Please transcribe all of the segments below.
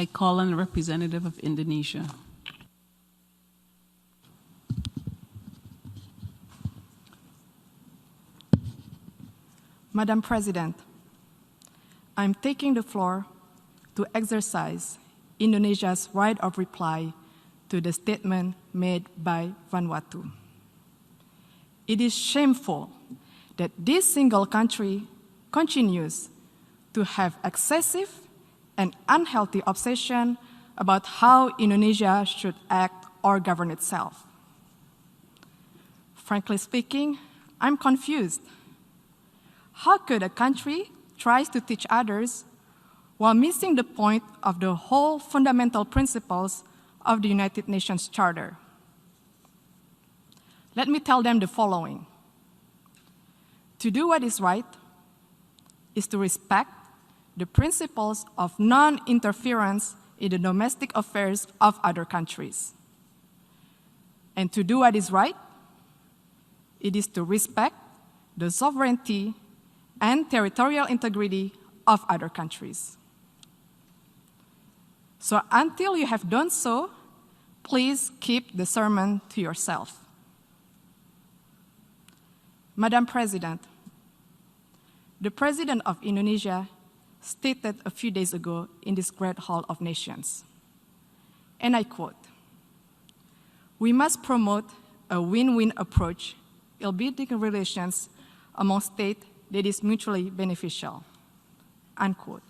I call on the representative of Indonesia. Madam President, I'm taking the floor to exercise Indonesia's right of reply to the statement made by Vanuatu. It is shameful that this single country continues to have excessive and unhealthy obsession about how Indonesia should act or govern itself. Frankly speaking, I'm confused. How could a country try to teach others while missing the point of the whole fundamental principles of the United Nations Charter? Let me tell them the following. To do what is right is to respect the principles of non-interference in the domestic affairs of other countries. And to do what is right, it is to respect the sovereignty and territorial integrity of other countries. So until you have done so, please keep the sermon to yourself. Madam President, the President of Indonesia stated a few days ago in this great Hall of Nations, and I quote, "We must promote a win-win approach in building relations among states that is mutually beneficial," unquote.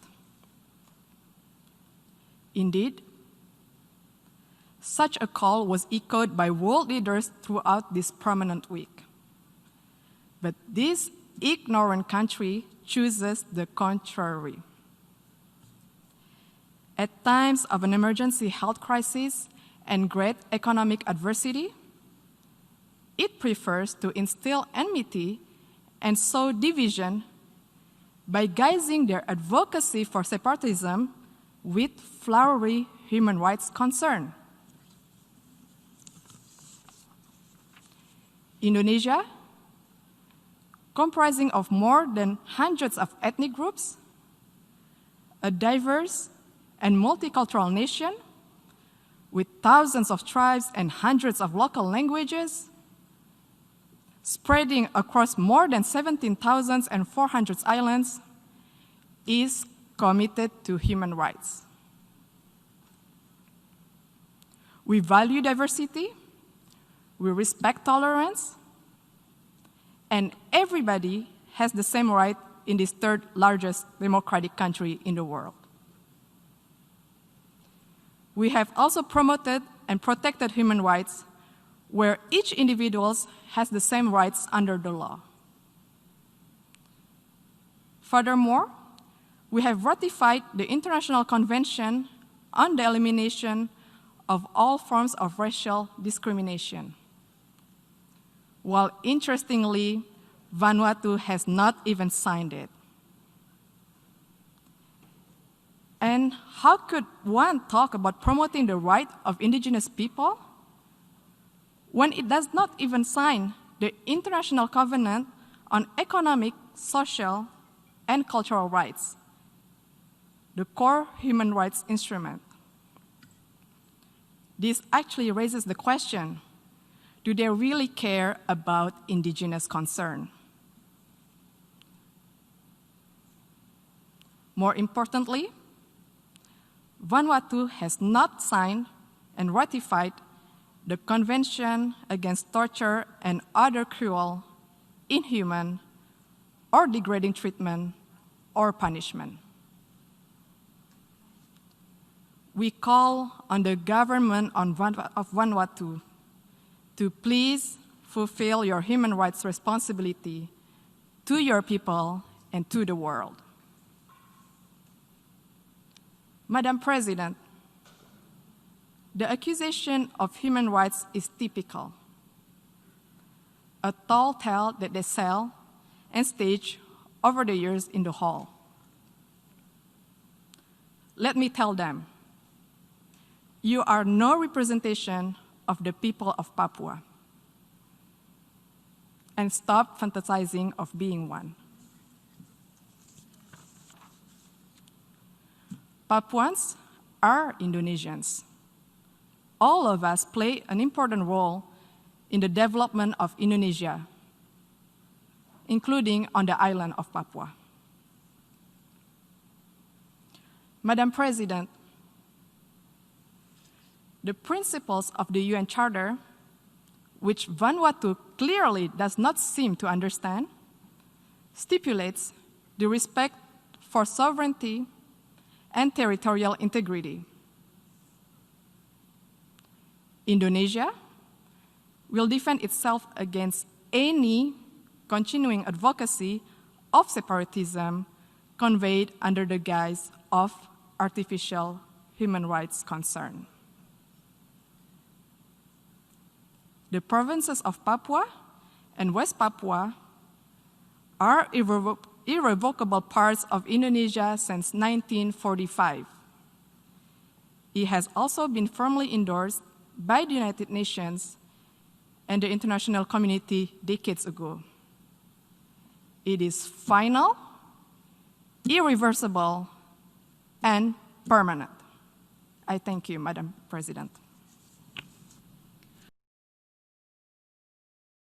Indeed, such a call was echoed by world leaders throughout this prominent week. But this ignorant country chooses the contrary. At times of an emergency health crisis and great economic adversity, it prefers to instill enmity and sow division by guising their advocacy for separatism with flowery human rights concern. Indonesia, comprising of more than hundreds of ethnic groups, a diverse and multicultural nation with thousands of tribes and hundreds of local languages, spreading across more than 17,400 islands, is committed to human rights. We value diversity, we respect tolerance, and everybody has the same right in this third largest democratic country in the world. We have also promoted and protected human rights where each individual has the same rights under the law. Furthermore, we have ratified the International Convention on the Elimination of All Forms of Racial Discrimination, while interestingly, Vanuatu has not even signed it. And how could one talk about promoting the right of indigenous people when it does not even sign the International Covenant on Economic, Social, and Cultural Rights, the core human rights instrument? This actually raises the question, do they really care about indigenous concern? More importantly, Vanuatu has not signed and ratified the Convention Against Torture and Other Cruel, Inhuman, or Degrading Treatment or Punishment. We call on the government of Vanuatu to please fulfill your human rights responsibility to your people and to the world. Madam President, the accusation of human rights is typical, a tall tale that they sell and stage over the years in the hall. Let me tell them, you are no representation of the people of Papua, and stop fantasizing of being one. Papuans are Indonesians. All of us play an important role in the development of Indonesia, including on the island of Papua. Madam President, the principles of the UN Charter, which Vanuatu clearly does not seem to understand, stipulates the respect for sovereignty and territorial integrity. Indonesia will defend itself against any continuing advocacy of separatism conveyed under the guise of artificial human rights concern. The provinces of Papua and West Papua are irrevocable parts of Indonesia since 1945. It has also been firmly endorsed by the United Nations and the international community decades ago. It is final, irreversible, and permanent. I thank you, Madam President.